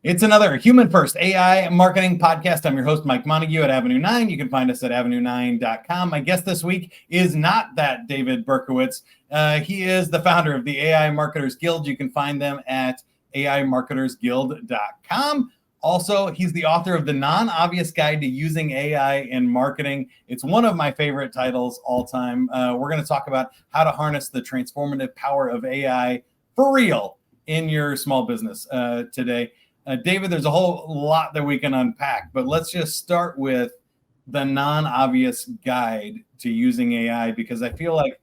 It's another Human First AI marketing podcast. I'm your host, Mike Montague at Avenue 9. You can find us at avenue9.com. My guest this week is not that David Berkowitz. He is the founder of the AI Marketers Guild. You can find them at aimarketersguild.com. Also, he's the author of the Non-Obvious Guide to Using AI in Marketing. It's one of my favorite titles all time. We're going to talk about how to harness the transformative power of AI for real in your small business today. David, there's a whole lot that we can unpack, but let's just start with the non-obvious guide to using AI, because I feel like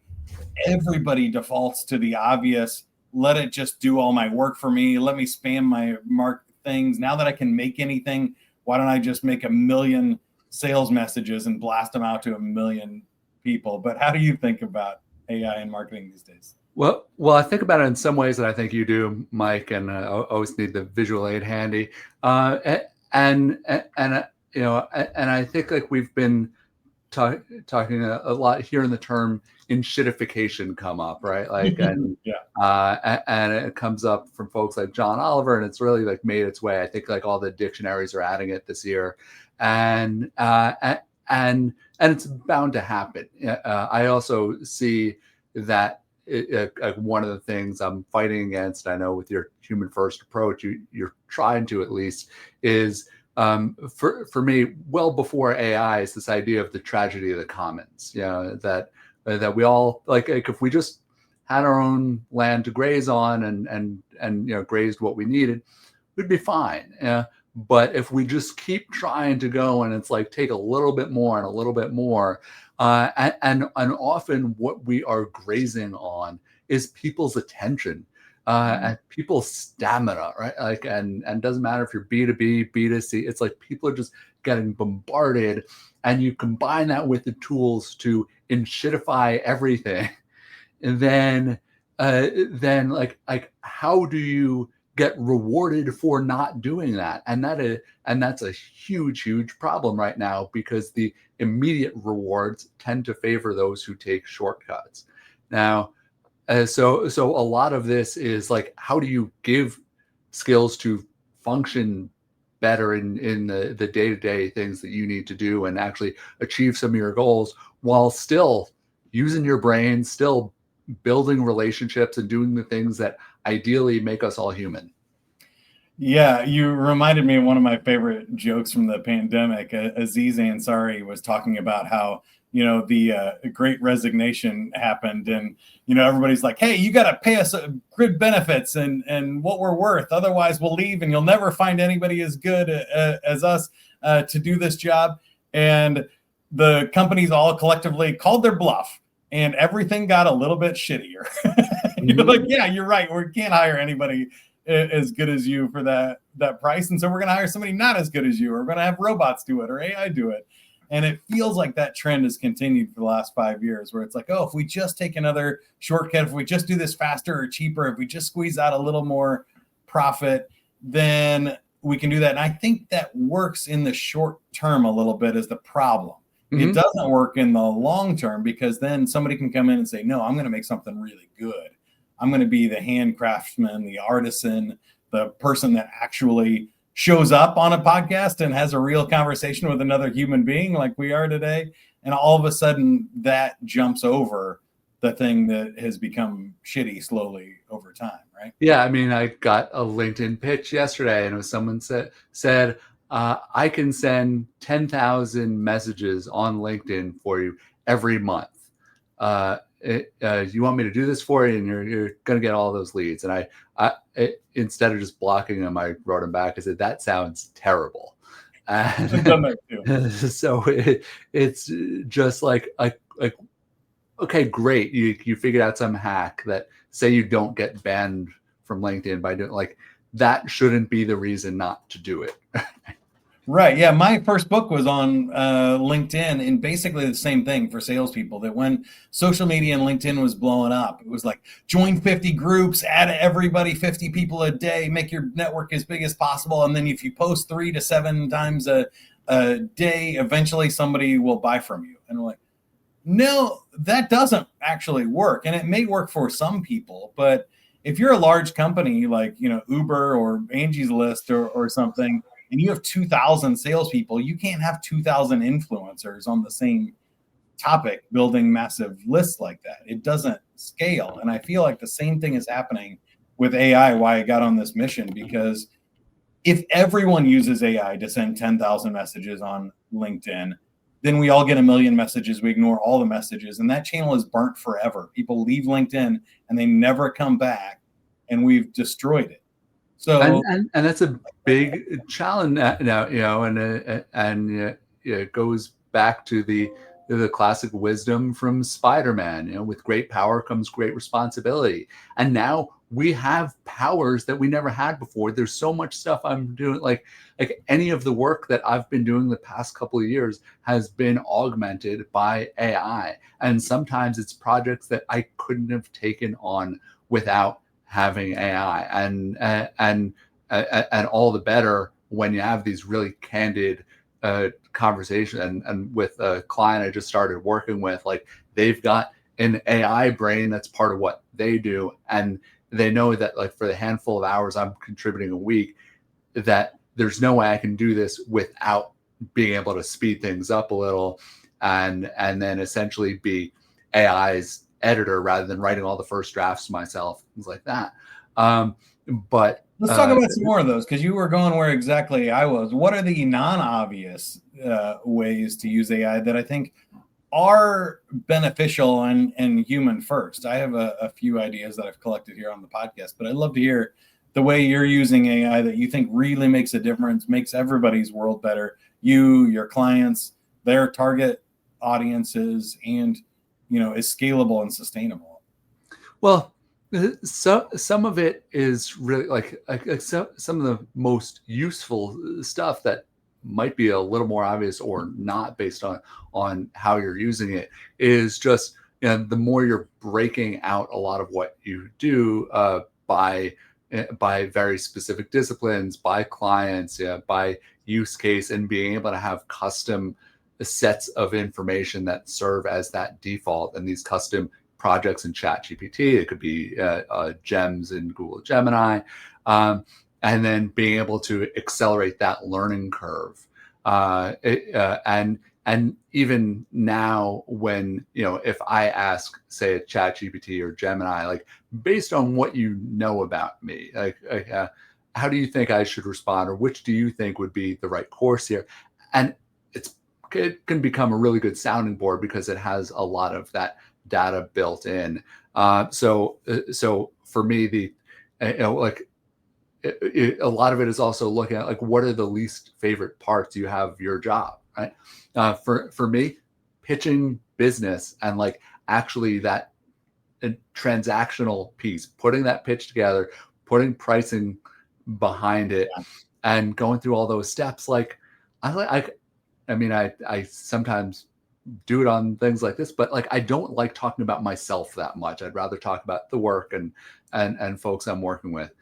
everybody defaults to the obvious. Let it just do all my work for me. Let me spam my mark things. Now that I can make anything, why don't I just make 1 million sales messages and blast them out to 1 million people? But how do you think about AI in marketing these days? Well, I think about it in some ways that I think you do, Mike, and I always need the visual aid handy. And I think like we've been talking a lot here in the term "inshitification" come up, right? Like, and and it comes up from folks like John Oliver, and it's really like made its way. I think like all the dictionaries are adding it this year, and it's bound to happen. I also see that. One of the things I'm fighting against, I know with your human first approach, you're trying to at least, is for me, well before AI, is this idea of the tragedy of the commons. That we all like if we just had our own land to graze on and grazed what we needed, we'd be fine. But if we just keep trying to go and it's like take a little bit more and a little bit more, and often what we are grazing on is people's attention and people's stamina, right? Like, and doesn't matter if you're B2B, B2C, it's like people are just getting bombarded, and you combine that with the tools to inshitify everything, and then like how do you get rewarded for not doing that? And that's a huge problem right now, because the immediate rewards tend to favor those who take shortcuts. Now, so a lot of this is like, how do you give skills to function better in the day-to-day things that you need to do and actually achieve some of your goals while still using your brain, still building relationships and doing the things that ideally make us all human. Yeah, you reminded me of one of my favorite jokes from the pandemic. Aziz Ansari was talking about how, the Great Resignation happened, and, everybody's like, hey, you got to pay us good benefits and what we're worth. Otherwise, we'll leave and you'll never find anybody as good as us to do this job. And the companies all collectively called their bluff, and everything got a little bit shittier. You're like, yeah, you're right. We can't hire anybody as good as you for that price. And so we're going to hire somebody not as good as you, or we're going to have robots do it or AI do it. And it feels like that trend has continued for the last 5 years, where it's like, oh, if we just take another shortcut, if we just do this faster or cheaper, if we just squeeze out a little more profit, then we can do that. And I think that works in the short term a little bit as the problem. It doesn't work in the long term, because then somebody can come in and say, no, I'm going to make something really good. I'm going to be the hand craftsman, the artisan, the person that actually shows up on a podcast and has a real conversation with another human being like we are today. And all of a sudden that jumps over the thing that has become shitty slowly over time, right? Yeah, I mean, I got a LinkedIn pitch yesterday, and it was someone said, I can send 10,000 messages on LinkedIn for you every month. You want me to do this for you, and you're going to get all those leads. And I instead of just blocking them, I wrote him back. I said, that sounds terrible. And so it's just like, okay, great. You figured out some hack that say you don't get banned from LinkedIn by doing, like, that shouldn't be the reason not to do it. Right. Yeah. My first book was on LinkedIn, and basically the same thing for salespeople, that when social media and LinkedIn was blowing up, it was like, join 50 groups, add everybody 50 people a day, make your network as big as possible. And then if you post 3 to 7 times a day, eventually somebody will buy from you. And we're like, no, that doesn't actually work. And it may work for some people, but if you're a large company like, Uber or Angie's List or something, and you have 2,000 salespeople, you can't have 2,000 influencers on the same topic building massive lists like that. It doesn't scale. And I feel like the same thing is happening with AI, why I got on this mission, because if everyone uses AI to send 10,000 messages on LinkedIn, then we all get a million messages. We ignore all the messages, and that channel is burnt forever. People leave LinkedIn and they never come back, and we've destroyed it. So, and that's a big challenge now, and it goes back to the classic wisdom from Spider-Man. With great power comes great responsibility. And now we have powers that we never had before. There's so much stuff I'm doing, like any of the work that I've been doing the past couple of years has been augmented by AI. And sometimes it's projects that I couldn't have taken on without having AI, and all the better when you have these really candid conversation. And with a client I just started working with, like, they've got an AI brain that's part of what they do, and they know that, like, for the handful of hours I'm contributing a week, that there's no way I can do this without being able to speed things up a little, and then essentially be AI's editor rather than writing all the first drafts myself, things like that. But let's talk about some more of those, because you were going where exactly I was. What are the non-obvious ways to use AI that I think are beneficial and human first? I have a few ideas that I've collected here on the podcast, but I'd love to hear the way you're using AI that you think really makes a difference, makes everybody's world better, you, your clients, their target audiences, and is scalable and sustainable. Well, so some of it is really like some of the most useful stuff that might be a little more obvious or not based on how you're using it is just, the more you're breaking out a lot of what you do by very specific disciplines, by clients, by use case, and being able to have custom sets of information that serve as that default, and these custom projects in ChatGPT. It could be gems in Google Gemini, and then being able to accelerate that learning curve. And even now, when if I ask, say, a ChatGPT or Gemini, like, based on what you know about me, how do you think I should respond, or which do you think would be the right course here? And it can become a really good sounding board because it has a lot of that data built in. So for me, a lot of it is also looking at, like, what are the least favorite parts you have of your job, right? For me, pitching business and, like, actually that transactional piece, putting that pitch together, putting pricing behind it, and going through all those steps. Like, I sometimes do it on things like this, but, like, I don't like talking about myself that much. I'd rather talk about the work and folks I'm working with.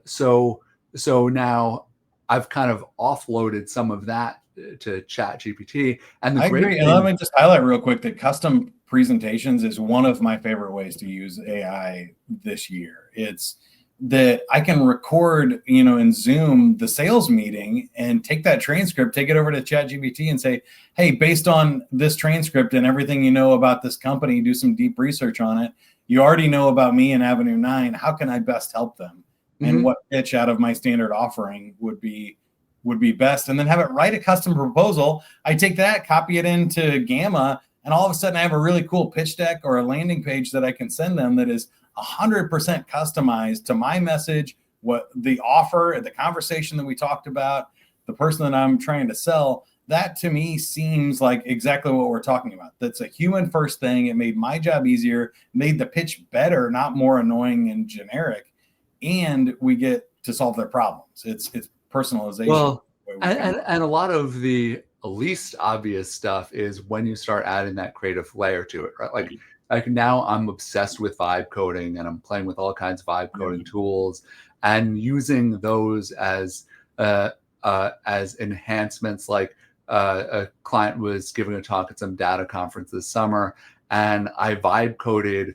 So now I've kind of offloaded some of that to ChatGPT. And I agree. And let me just highlight real quick that custom presentations is one of my favorite ways to use AI this year. It's that I can record, in Zoom, the sales meeting, and take that transcript, take it over to ChatGPT and say, hey, based on this transcript and everything you know about this company, do some deep research on it. You already know about me and Avenue 9. How can I best help them? And what pitch out of my standard offering would be best? And then have it write a custom proposal. I take that, copy it into Gamma, and all of a sudden I have a really cool pitch deck or a landing page that I can send them that is 100% customized to my message, what the offer, the conversation that we talked about, the person that I'm trying to sell. That to me seems like exactly what we're talking about. That's a human first thing. It made my job easier, made the pitch better, not more annoying and generic. And we get to solve their problems. It's personalization. Well, and a lot of the least obvious stuff is when you start adding that creative layer to it, right? Like now I'm obsessed with vibe coding, and I'm playing with all kinds of vibe coding tools and using those as enhancements. Like a client was giving a talk at some data conference this summer, and I vibe coded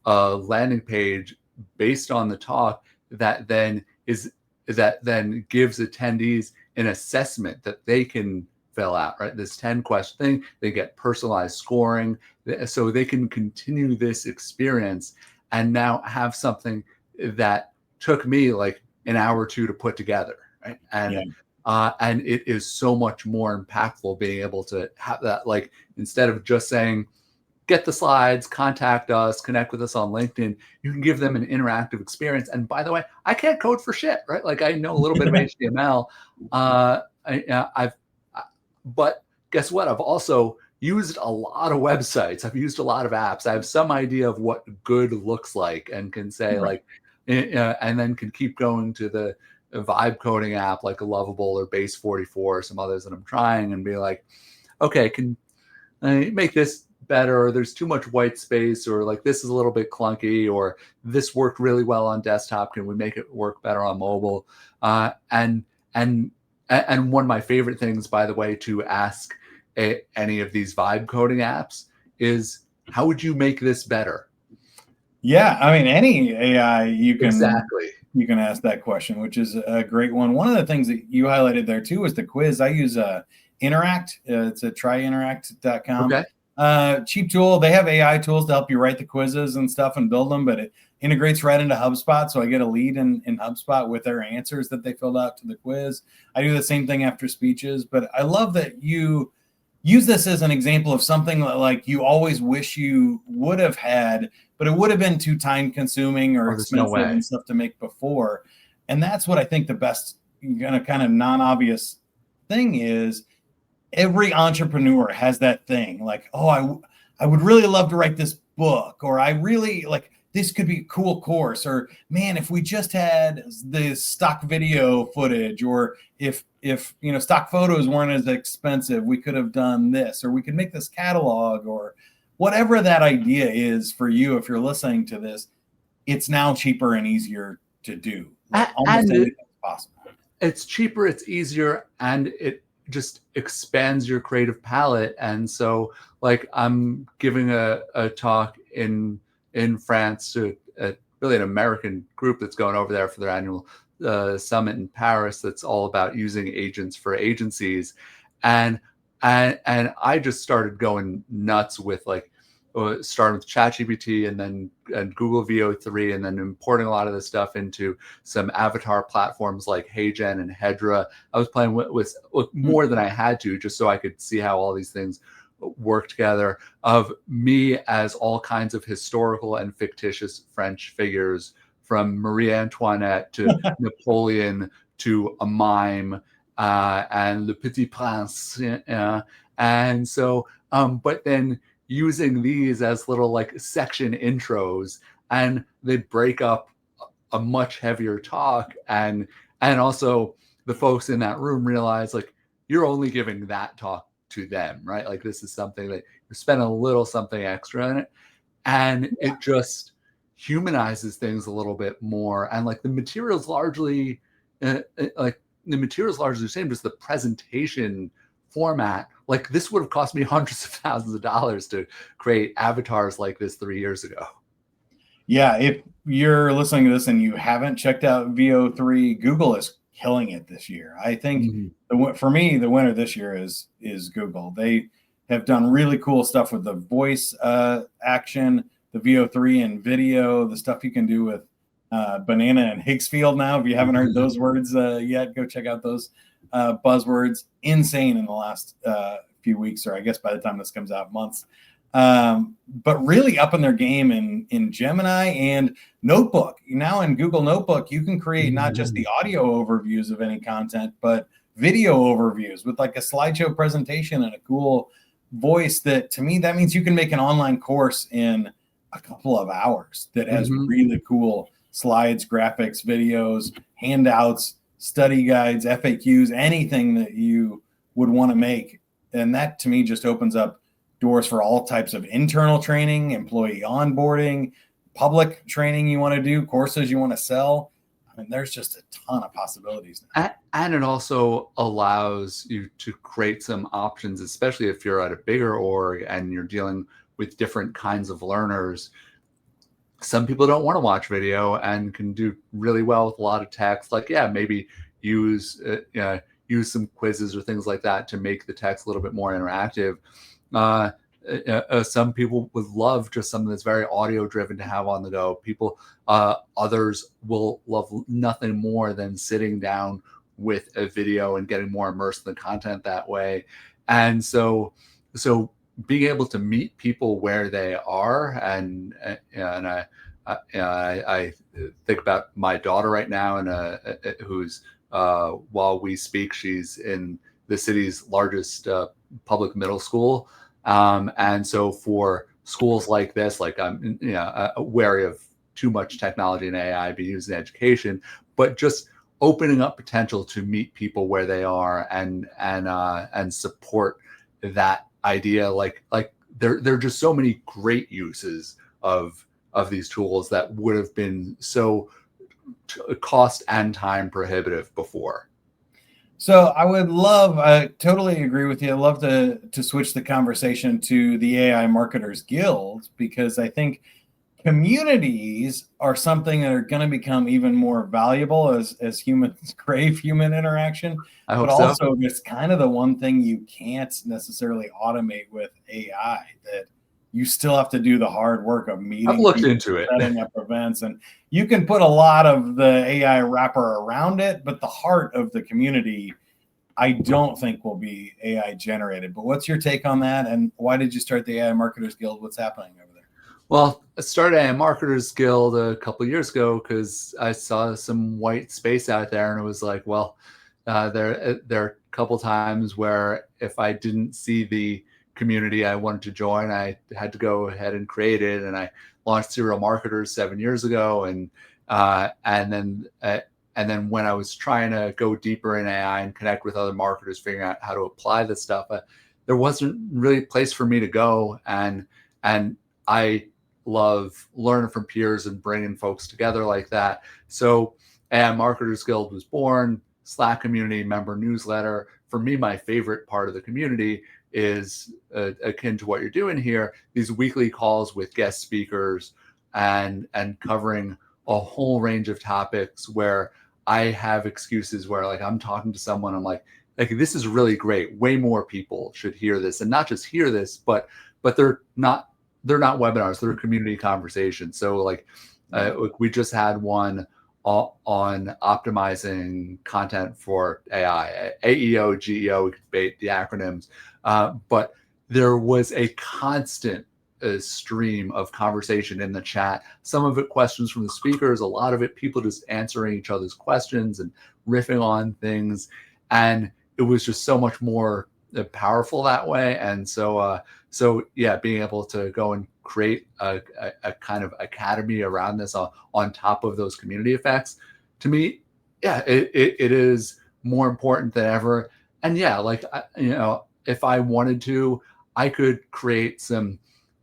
a landing page based on the talk that then gives attendees an assessment that they can fill out, right? This 10-question thing, they get personalized scoring, so they can continue this experience and now have something that took me like an hour or two to put together, right? And it is so much more impactful being able to have that, like, instead of just saying, get the slides, contact us, connect with us on LinkedIn, you can give them an interactive experience. And by the way, I can't code for shit, right? Like, I know a little bit of HTML. But guess what? I've also used a lot of websites. I've used a lot of apps. I have some idea of what good looks like, and can say like, and then can keep going to the vibe coding app like a Lovable or Base 44 or some others that I'm trying, and be like, okay, can I make this better? Or there's too much white space, or like this is a little bit clunky, or this worked really well on desktop. Can we make it work better on mobile? And one of my favorite things, by the way, to ask any of these vibe coding apps is, how would you make this better? Yeah, I mean, any AI you can ask that question, which is a great one. One of the things that you highlighted there too is the quiz. I use Interact. It's a tryinteract.com. Okay. Cheap tool. They have AI tools to help you write the quizzes and stuff and build them, but it integrates right into HubSpot. So I get a lead in HubSpot with their answers that they filled out to the quiz. I do the same thing after speeches, but I love that you use this as an example of something like you always wish you would have had, but it would have been too time consuming or expensive and stuff to make before. And that's what I think the best kind of non-obvious thing is. Every entrepreneur has that thing like, oh, I would really love to write this book, or I really like, this could be a cool course, or man, if we just had the stock video footage, or if stock photos weren't as expensive, we could have done this, or we could make this catalog, or whatever that idea is for you. If you're listening to this, it's now cheaper and easier to do. Like, almost anything is possible. It's cheaper, it's easier, and it just expands your creative palette. And so, like, I'm giving a talk in France to really an American group that's going over there for their annual summit in Paris, that's all about using agents for agencies. And I just started going nuts with like, starting with ChatGPT and Google VO3, and then importing a lot of this stuff into some avatar platforms like HeyGen and Hedra. I was playing with more than I had to, just so I could see how all these things work together, of me as all kinds of historical and fictitious French figures, from Marie Antoinette to Napoleon to a mime, and Le Petit Prince. And so, but then using these as little like section intros, and they break up a much heavier talk, and also the folks in that room realize like, you're only giving that talk to them, right? Like, this is something that you spend a little something extra in it, and it just humanizes things a little bit more. And like, the material's largely the same, just the presentation format. Like, this would have cost me hundreds of thousands of dollars to create avatars like this 3 years ago. Yeah, if you're listening to this and you haven't checked out VO3, Google is killing it this year. I think for me, the winner this year is Google. They have done really cool stuff with the voice action, the VO3 and video, the stuff you can do with Banana and Higgsfield now. If you haven't heard those words yet, go check out those buzzwords. Insane in the last few weeks, or I guess by the time this comes out, months. But really up in their game in Gemini and Notebook. Now in Google Notebook, you can create not just the audio overviews of any content, but video overviews with like a slideshow presentation and a cool voice. That, to me, that means you can make an online course in a couple of hours that has really cool slides, graphics, videos, handouts, study guides, FAQs, anything that you would want to make. And that, to me, just opens up doors for all types of internal training, employee onboarding, public training you want to do, courses you want to sell. I mean, there's just a ton of possibilities now. And it also allows you to create some options, especially if you're at a bigger org and you're dealing with different kinds of learners. some people don't want to watch video and can do really well with a lot of text. Like, yeah, maybe use use some quizzes or things like that to make the text a little bit more interactive. Some people would love just something that's very audio driven to have on the go. Others will love nothing more than sitting down with a video and getting more immersed in the content that way. And so being able to meet people where they are, and I think about my daughter right now, and who's while we speak, she's in the city's largest public middle school, and so for schools like this, like I'm wary of too much technology and AI being used in education, but just opening up potential to meet people where they are and support that idea. Like there are just so many great uses of these tools that would have been so cost and time prohibitive before. So I totally agree with you. I'd love to switch the conversation to the AI Marketers Guild, because I think communities are something that are going to become even more valuable as humans crave human interaction. I hope but so. Also, it's kind of the one thing you can't necessarily automate with AI, that you still have to do the hard work of meeting. I've looked into it, setting up events, and you can put a lot of the AI wrapper around it, but the heart of the community, I don't think will be AI generated. But what's your take on that? And why did you start the AI Marketers Guild? What's happening over there? Well, I started a Marketers Guild a couple of years ago because I saw some white space out there, and it was like, well, there are a couple times where if I didn't see the community I wanted to join, I had to go ahead and create it. And I launched Serial Marketers 7 years ago, and then when I was trying to go deeper in AI and connect with other marketers, figuring out how to apply this stuff, there wasn't really a place for me to go. And I love learning from peers and bringing folks together like that. So AI Marketers Guild was born. Slack community, member newsletter. For me, my favorite part of the community is akin to what you're doing here, these weekly calls with guest speakers and covering a whole range of topics where I have excuses where, like, I'm talking to someone, I'm like this is really great. Way more people should hear this, and not just hear this, but they're not webinars, they're community conversations. So like we just had one on optimizing content for AI, AEO, GEO, we could debate the acronyms, but there was a constant stream of conversation in the chat. Some of it questions from the speakers, a lot of it people just answering each other's questions and riffing on things. And it was just so much more powerful that way. And so yeah, being able to go and create a kind of academy around this on top of those community effects, to me, yeah, it is more important than ever. And yeah, like, if I wanted to, I could create some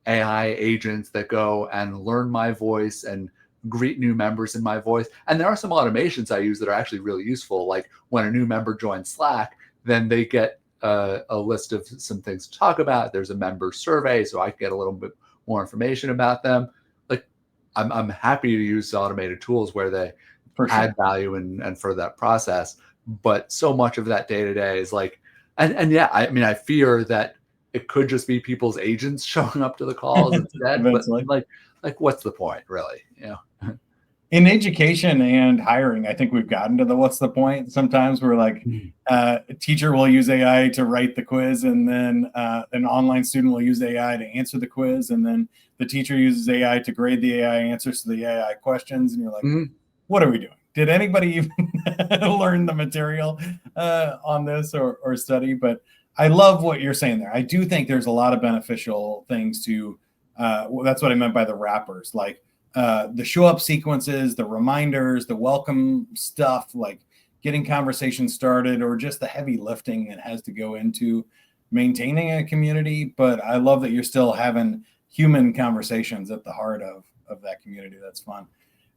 AI agents that go and learn my voice and greet new members in my voice. And there are some automations I use that are actually really useful. Like when a new member joins Slack, then they get a list of some things to talk about. There's a member survey, so I can get a little bit more information about them. Like I'm happy to use automated tools where they add value and for that process. But so much of that day to day is like, and yeah, I mean, I fear that it could just be people's agents showing up to the calls instead. But like, what's the point, really? In education and hiring, I think we've gotten to the what's the point. Sometimes we're like, a teacher will use AI to write the quiz, and then an online student will use AI to answer the quiz, and then the teacher uses AI to grade the AI answers to the AI questions. And you're like, what are we doing? Did anybody even learn the material on this or study? But I love what you're saying there. I do think there's a lot of beneficial things to, that's what I meant by the wrappers, like the show up sequences, the reminders, the welcome stuff, like getting conversations started, or just the heavy lifting that has to go into maintaining a community. But I love that you're still having human conversations at the heart of that community. That's fun.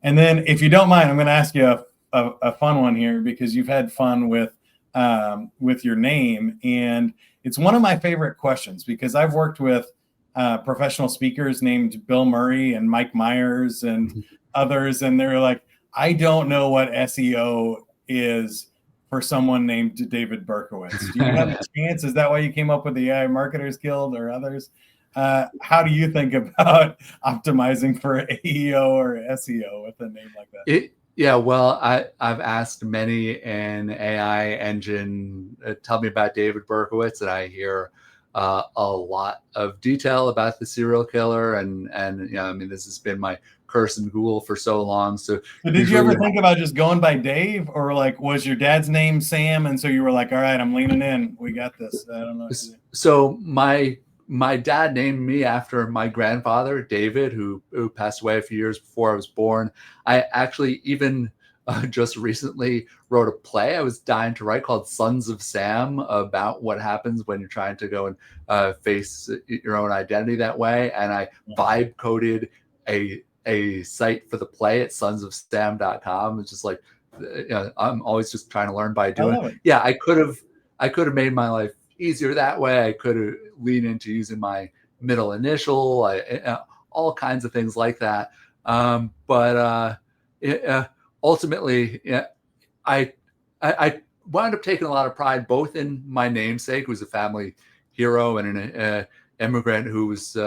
And then if you don't mind, I'm going to ask you a fun one here, because you've had fun with your name. And it's one of my favorite questions, because I've worked with professional speakers named Bill Murray and Mike Myers and others, and they're like, I don't know what SEO is for someone named David Berkowitz. Do you have a chance? Is that why you came up with the AI Marketers Guild or others? How do you think about optimizing for AEO or SEO with a name like that? Yeah, well, I've asked many an AI engine, tell me about David Berkowitz, and I hear a lot of detail about the serial killer, and I mean, this has been my curse and ghoul for so long. So did you ever think about just going by Dave, or like was your dad's name Sam, and so you were like, all right, I'm leaning in, we got this? I don't know. So my dad named me after my grandfather, David, who passed away a few years before I was born. I actually even just recently wrote a play I was dying to write called Sons of Sam, about what happens when you're trying to go and face your own identity that way. And I vibe coded a site for the play at sonsofsam.com. It's just like, I'm always just trying to learn by doing. Yeah, I could have made my life easier that way. I could have leaned into using my middle initial, all kinds of things like that. But ultimately, I wound up taking a lot of pride both in my namesake, who's a family hero and an immigrant who was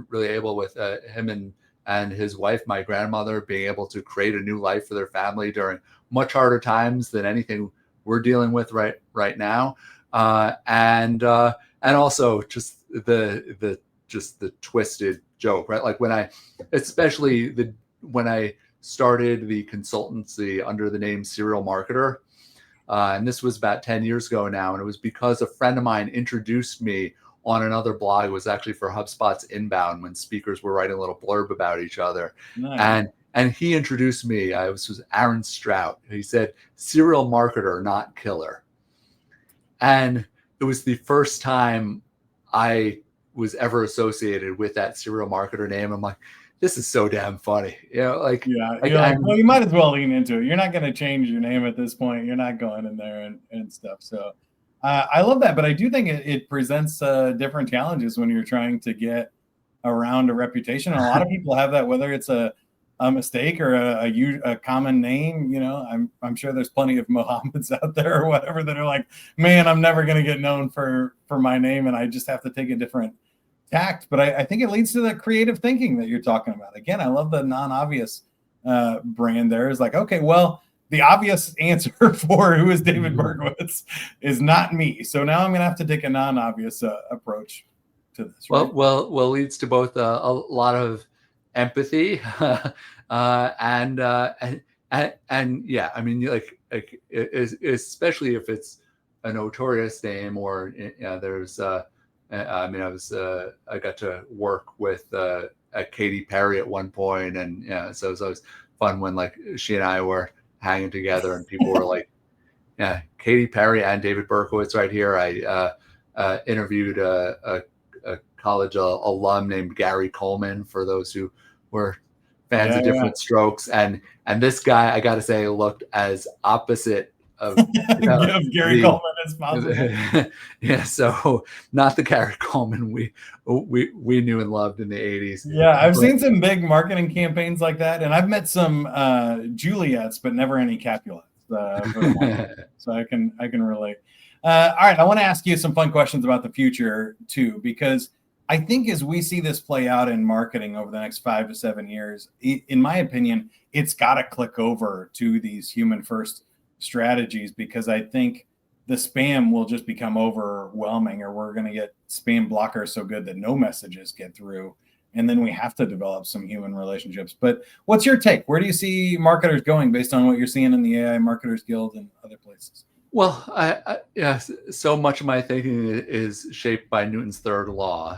really able, with him and his wife, my grandmother, being able to create a new life for their family during much harder times than anything we're dealing with right now. And also just the twisted joke, right? Like when I started the consultancy under the name Serial Marketer, and this was about 10 years ago now, and it was because a friend of mine introduced me on another blog. It was actually for HubSpot's Inbound, when speakers were writing a little blurb about each other. Nice. And he introduced me. This was Aaron Strout. He said, serial marketer, not killer. And it was the first time I was ever associated with that serial marketer name. I'm like, this is so damn funny. Like, well, you might as well lean into it. You're not going to change your name at this point. You're not going in there and stuff. So I love that. But I do think it presents different challenges when you're trying to get around a reputation. And a lot of people have that, whether it's a mistake or a common name. I'm sure there's plenty of Mohammeds out there or whatever that are like, man, I'm never going to get known for my name, and I just have to take a different tact. But I think it leads to the creative thinking that you're talking about. Again, I love the non-obvious brand there. Is like, okay, well, the obvious answer for who is David Berkowitz is not me. So now I'm going to have to take a non-obvious approach to this. Right? Well, leads to both a lot of empathy and yeah, I mean, like especially if it's a notorious name, or there's I mean, I got to work with Katy Perry at one point, and so it was fun when like she and I were hanging together and people were like, yeah, Katy Perry and David Berkowitz right here. I interviewed a college alum named Gary Coleman, for those who were fans of Different Strokes, and this guy, I got to say, looked as opposite of Gary Coleman as possible. Yeah, so not the Gary Coleman we knew and loved in the 80s. Yeah, I've seen some big marketing campaigns like that, and I've met some Juliets, but never any Capulets. So I can relate. All right, I want to ask you some fun questions about the future too, because I think as we see this play out in marketing over the next 5 to 7 years, in my opinion, it's got to click over to these human first strategies, because I think the spam will just become overwhelming, or we're going to get spam blockers so good that no messages get through. And then we have to develop some human relationships. But what's your take? Where do you see marketers going based on what you're seeing in the AI Marketers Guild and other places? Well, so much of my thinking is shaped by Newton's third law,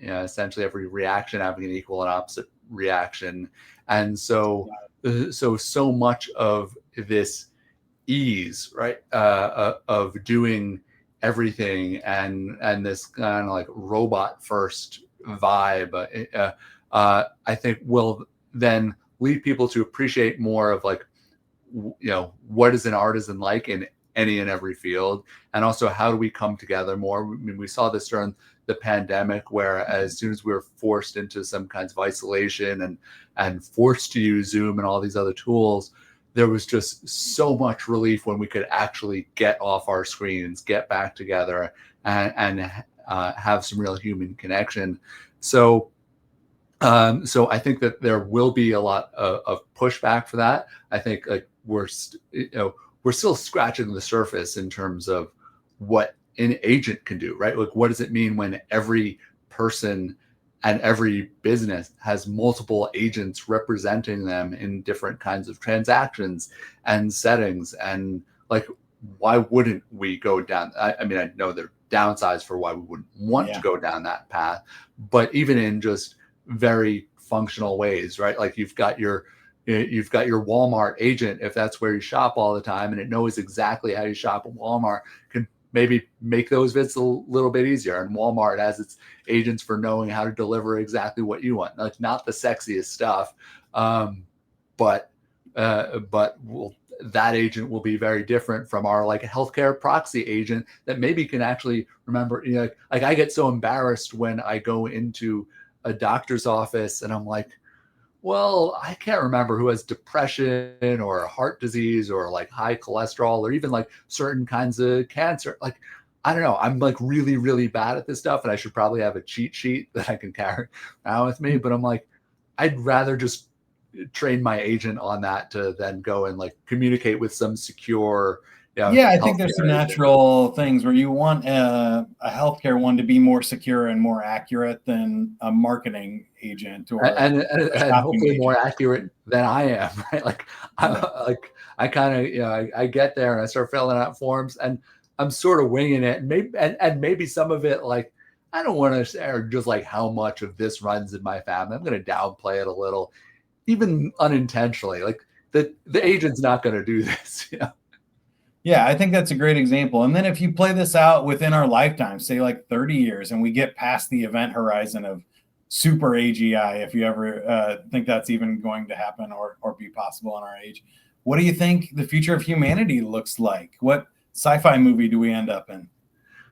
essentially every reaction having an equal and opposite reaction. And so much of this ease, right, of doing everything and this kind of like robot first vibe, I think will then lead people to appreciate more of like, what is an artisan like in any and every field, and also how do we come together more. I mean, we saw this during the pandemic, where as soon as we were forced into some kinds of isolation and forced to use Zoom and all these other tools, there was just so much relief when we could actually get off our screens, get back together, and have some real human connection. So I think that there will be a lot of pushback for that. I think like we're still scratching the surface in terms of what an agent can do, right? Like, what does it mean when every person and every business has multiple agents representing them in different kinds of transactions and settings? And like, why wouldn't we go down? I mean, I know there are downsides for why we wouldn't want to go down that path, but even in just very functional ways, right? Like you've got your Walmart agent, if that's where you shop all the time, and it knows exactly how you shop at Walmart, can maybe make those visits a little bit eeasier. And Walmart has its agents for knowing how to deliver exactly what you want. Like, not the sexiest stuff, but that agent will be very different from our like healthcare proxy agent that maybe can actually remember. You know, like I get so embarrassed when I go into a doctor's office and I'm like, well, I can't remember who has depression or heart disease or like high cholesterol or even like certain kinds of cancer. Like, I don't know. I'm like really, really bad at this stuff, and I should probably have a cheat sheet that I can carry around with me. But I'm like, I'd rather just train my agent on that to then go and like communicate with some secure. Yeah, I think there's some natural things where you want a healthcare one to be more secure and more accurate than a marketing agent, or and hopefully more accurate than I am, right? Like, I kind of, I get there and I start filling out forms and I'm sort of winging it, and maybe some of it, like, I don't want to share just like how much of this runs in my family. I'm going to downplay it a little, even unintentionally. Like the agent's not going to do this, Yeah, I think that's a great example. And then if you play this out within our lifetime, say like 30 years, and we get past the event horizon of super AGI, if you ever think that's even going to happen or be possible in our age, what do you think the future of humanity looks like? What sci-fi movie do we end up in?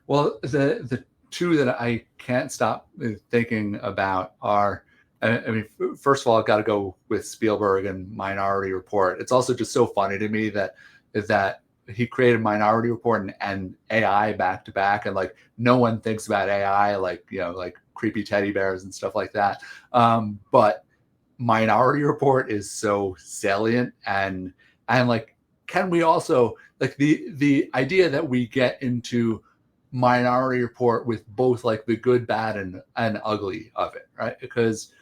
Well, the two that I can't stop thinking about are, I mean, first of all, I've got to go with Spielberg and Minority Report. It's also just so funny to me that he created Minority Report and AI back to back, and like no one thinks about AI like, like creepy teddy bears and stuff like that. But Minority Report is so salient, and like, can we also like the idea that we get into Minority Report with both like the good, bad, and ugly of it, right? Because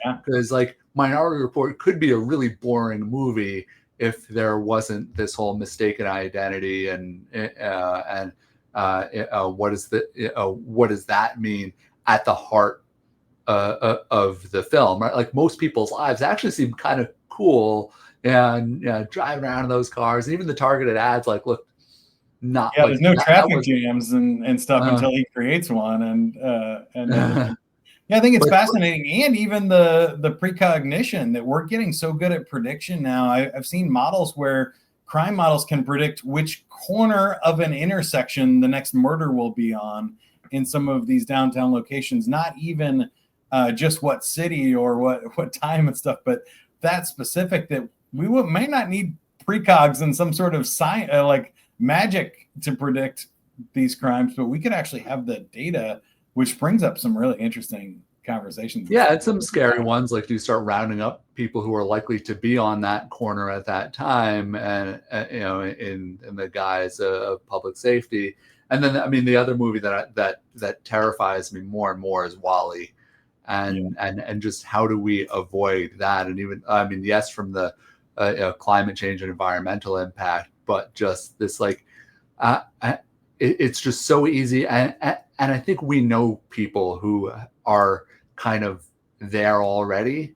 like Minority Report could be a really boring movie if there wasn't this whole mistaken identity and what does that mean at the heart of the film, right? Like, most people's lives actually seem kind of cool, and driving around in those cars, and even the targeted ads like look not like there's no traffic jams and stuff until he creates one, and yeah, I think it's fascinating. And even the precognition that we're getting so good at prediction now. I've seen models where crime models can predict which corner of an intersection the next murder will be on in some of these downtown locations, not even just what city or what time and stuff, but that specific, that we may not need precogs and some sort of science like magic to predict these crimes, but we could actually have the data, which brings up some really interesting conversations. Yeah, it's some scary ones. Like, do you start rounding up people who are likely to be on that corner at that time, and in the guise of public safety? And then, I mean, the other movie that terrifies me more and more is WALL-E, and just how do we avoid that? And even, I mean, yes, from the climate change and environmental impact, but just this like it's just so easy, and I think we know people who are kind of there already,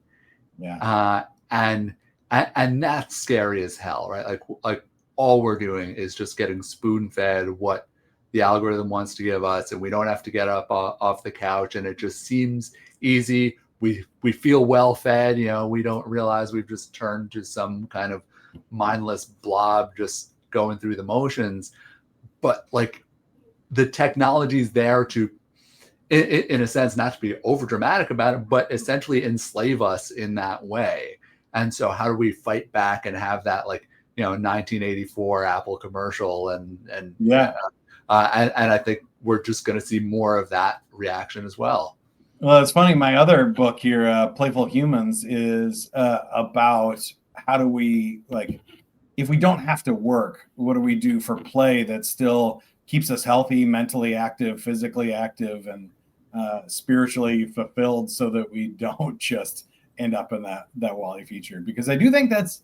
and that's scary as hell, right? Like all we're doing is just getting spoon-fed what the algorithm wants to give us, and we don't have to get up off the couch, and it just seems easy. We feel well fed, we don't realize we've just turned to some kind of mindless blob just going through the motions. But like, the technology is there to in a sense, not to be over dramatic about it, but essentially enslave us in that way. And so how do we fight back and have that, like, 1984 Apple commercial and Yeah. and I think we're just going to see more of that reaction as well. Well, it's funny. My other book here, Playful Humans, is about how do we, like, if we don't have to work, what do we do for play that still keeps us healthy, mentally active, physically active, and spiritually fulfilled, so that we don't just end up in that Wall-E feature? Because I do think that's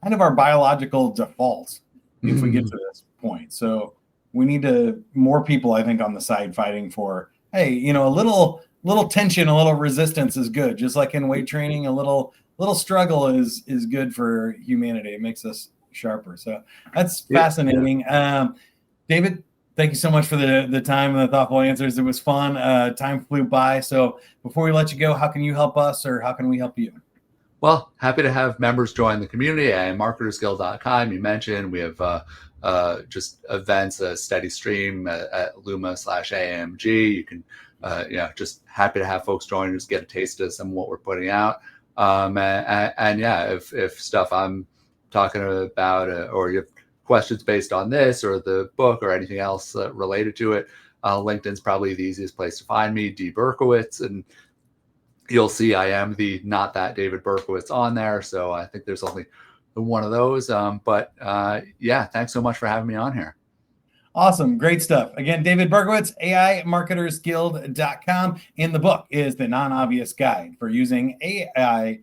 kind of our biological default if we get to this point. So we need more people, I think, on the side fighting for, hey, a little tension, a little resistance is good. Just like in weight training, a little struggle is good for humanity. It makes us sharper. So that's fascinating. Yeah. David, thank you so much for the time and the thoughtful answers. It was fun. Time flew by. So before we let you go, how can you help us, or how can we help you? Well, happy to have members join the community at marketersguild.com. You mentioned we have just events, a steady stream at Luma/AMG. You can, just happy to have folks join, just get a taste of some of what we're putting out. And yeah, if stuff I'm talking about or you have questions based on this or the book or anything else related to it, LinkedIn's probably the easiest place to find me, D. Berkowitz, and you'll see I am the not that David Berkowitz on there. So I think there's only one of those. But yeah, thanks so much for having me on here. Awesome. Great stuff. Again, David Berkowitz, AImarketersguild.com. And the book is The Non-Obvious Guide for Using AI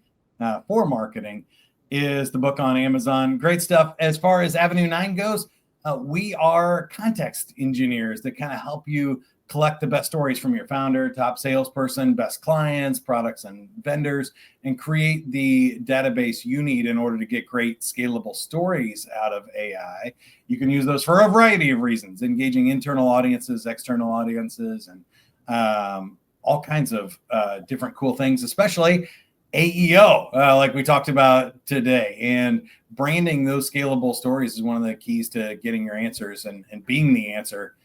for Marketing, is the book on Amazon. Great stuff. As far as Avenue 9 goes, we are context engineers that kind of help you collect the best stories from your founder, top salesperson, best clients, products, and vendors, and create the database you need in order to get great scalable stories out of AI. You can use those for a variety of reasons, engaging internal audiences, external audiences, and all kinds of different cool things, especially AEO, like we talked about today. And branding those scalable stories is one of the keys to getting your answers and being the answer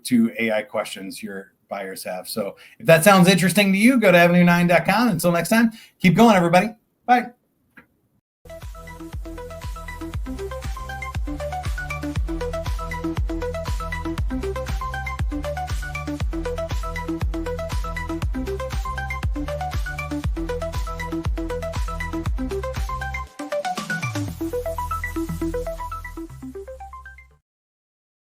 to AI questions your buyers have. So if that sounds interesting to you, go to avenue9.com. Until next time, keep going, everybody. Bye.